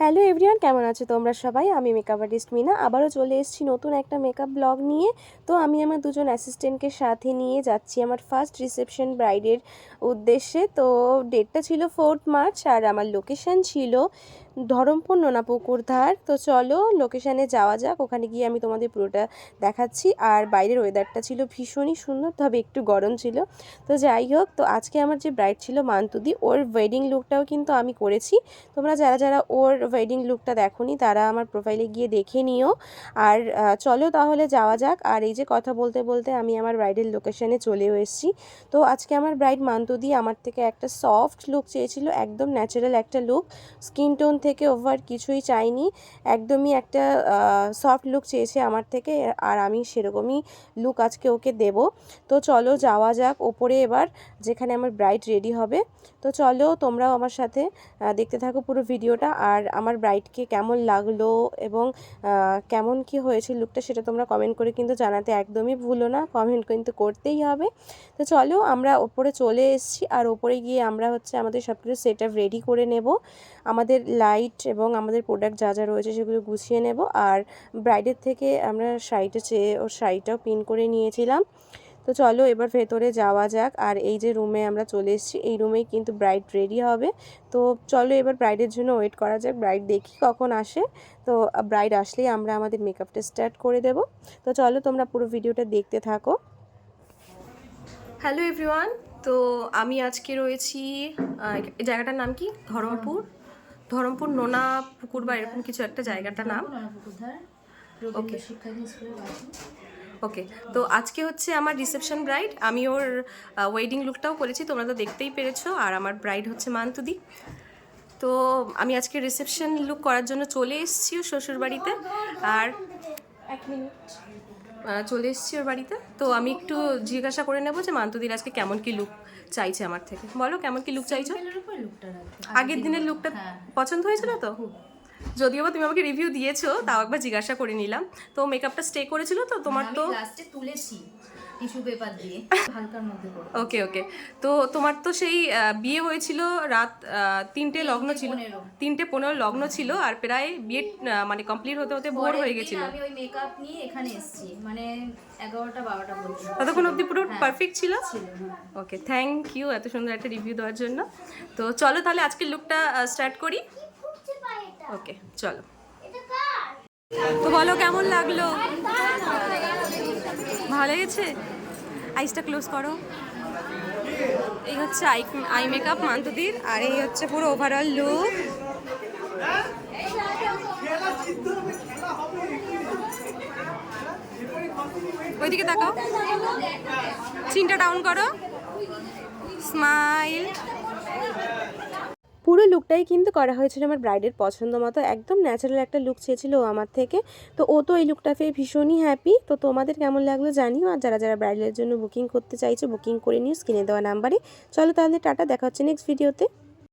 Hello everyone, কেমন আছো তোমরা সবাই? আমি মেকআপ আর্টিস্ট মিনা আবারও চলে এসেছি নতুন একটা মেকআপ ব্লগ নিয়ে। তো আমি আমার দুজন অ্যাসিস্ট্যান্টকে সাথে নিয়ে যাচ্ছি আমার ফার্স্ট রিসেপশন ব্রাইডের উদ্দেশ্যে। তো ডেটটা ছিল 4 মার্চ আর আমার লোকেশান ছিল ধরমপুর নোনাপুকুর ধার। তো চলো লোকেশানে যাওয়া যাক, ওখানে গিয়ে আমি তোমাদের পুরোটা দেখাচ্ছি। আর বাইরের ওয়েদারটা ছিল ভীষণই সুন্দর, তবে একটু গরম ছিল। তো যাই হোক, তো আজকে আমার যে ব্রাইড ছিল মান্তুদি, ওর ওয়েডিং লুকটাও কিন্তু আমি করেছি। তোমরা যারা যারা ওর ওয়েডিং লুকটা দেখোনি তারা আমার প্রোফাইলে গিয়ে দেখে নিও। আর চলো তাহলে যাওয়া যাক। আর এই যে কথা বলতে বলতে আমি আমার ব্রাইডের লোকেশানে চলেও এসেছি। তো আজকে আমার ব্রাইড মান্তুদি আমার থেকে একটা সফট লুক চেয়েছিল, একদম ন্যাচারাল একটা লুক, স্কিন টোন থেকে ওভার কিছুই চাইনি, একদমই একটা সফট লুক চেয়েছে আমার থেকে। আর আমি সেরকমই লুক আজকে ওকে দেব। তো চলো যাওয়া যাক ওপরে এবার, যেখানে আমার ব্রাইড রেডি হবে। তো চলো তোমরাও আমার সাথে দেখতে থাকো পুরো ভিডিওটা। আর আমার ব্রাইডকে কেমন লাগলো এবং কেমন কি হয়েছে লুকটা, সেটা তোমরা কমেন্ট করে কিন্তু জানাতে একদমই ভুলো না, কমেন্ট কিন্তু করতেই হবে। তো চলো আমরা ওপরে চলে এসেছি, আর ওপরে গিয়ে আমরা আমাদের সব কিছু সেট আপ রেডি করে নেব, আমাদের লাইট এবং আমাদের প্রোডাক্ট যা যা রয়েছে সেগুলো গুছিয়ে নেব। আর ব্রাইডের থেকে আমরা শাড়িটা চেয়ে ওর শাড়িটাও পিন করে নিয়েছিলাম। তো চলো এবার ভেতরে যাওয়া যাক। আর এই যে রুমে আমরা চলে এসেছি, এই রুমেই কিন্তু ব্রাইড রেডি হবে। তো চলো এবার ব্রাইডের জন্য ওয়েট করা যাক, ব্রাইড দেখি কখন আসে। তো ব্রাইড আসলেই আমরা আমাদের মেকআপটা স্টার্ট করে দেব। তো চলো তোমরা পুরো ভিডিওটা দেখতে থাকো। হ্যালো এভরিওয়ান, তো আমি আজকে রয়েছি এই জায়গাটার নাম কি, ধরমপুর নোনা পুকুর বা এরকম কিছু একটা জায়গাটার নাম। ওকে ওকে, তো আজকে আমার রিসেপশন ব্রাইড, আমি ওর ওয়েডিং লুকটাও করেছি, তোমরা তো দেখতেই পেরেছো। আর আমার ব্রাইড মান্তুদি। তো আমি আজকে রিসেপশন লুক করার জন্য চলে এসেছি ওর শ্বশুরবাড়িতে। আর এক মিনিট, চলে এসেছি ওর বাড়িতে। তো আমি একটু জিজ্ঞাসা করে নেবো যে মান্তুদির আজকে কেমন কি লুক চাইছে আমার থেকে। বলো কেমন কি লুক চাইছো? আগের দিনের লুকটা পছন্দ হয়েছিল তো? যদিও বা তুমি আমাকে রিভিউ দিয়েছো, তাও একবার জিজ্ঞাসা করে নিলাম। তো মেকআপটা স্টে করেছিল তো তোমার? তো লাস্টে তুলেছি টিস্যু পেপার দিয়ে হালকার মধ্যে করে। ওকে ওকে, তো তোমার তো সেই বিয়ে হয়েছিল রাত 3টে লগ্ন ছিল, 3:15 লগ্ন ছিল, আর প্রায় বিয়ে মানে কমপ্লিট হতে হতে ভোর হয়ে গেছিল। আমি ওই মেকআপ নিয়ে এখানে এসেছি, মানে 11টা 12টা পর্যন্ত। ততক্ষণ অবধি পুরো পারফেক্ট ছিল। ওকে, থ্যাংক ইউ এত সুন্দর একটা রিভিউ দেওয়ার জন্য। তো চলো তাহলে আজকের লুকটা স্টার্ট করি। ওকে চলো। তো বলো কেমন লাগলো? ভালো লেগেছে? আইসটা ক্লোজ করো। এই আই মেকআপ মান্তুদির, আর এই পুরো ওভারঅল লুক। ওইদিকে তাকাও, চিনটা ডাউন করো, স্মাইল। পুরো লুকটাই কিন্তু করা হয়েছিল আমার ব্রাইডের পছন্দ মতো, একদম ন্যাচারাল একটা লুক চেয়েছিল ও আমার থেকে। তো ও তো এই লুকটা পেয়ে ভীষণই হ্যাপি। তো তোমাদের কেমন লাগলো জানিও। আর যারা যারা ব্রাইডের জন্য বুকিং করতে চাইছো বুকিং করে নিও স্ক্রিনে দেওয়া নাম্বারে। চলো তাহলে টাটা, দেখা হচ্ছে নেক্সট ভিডিওতে।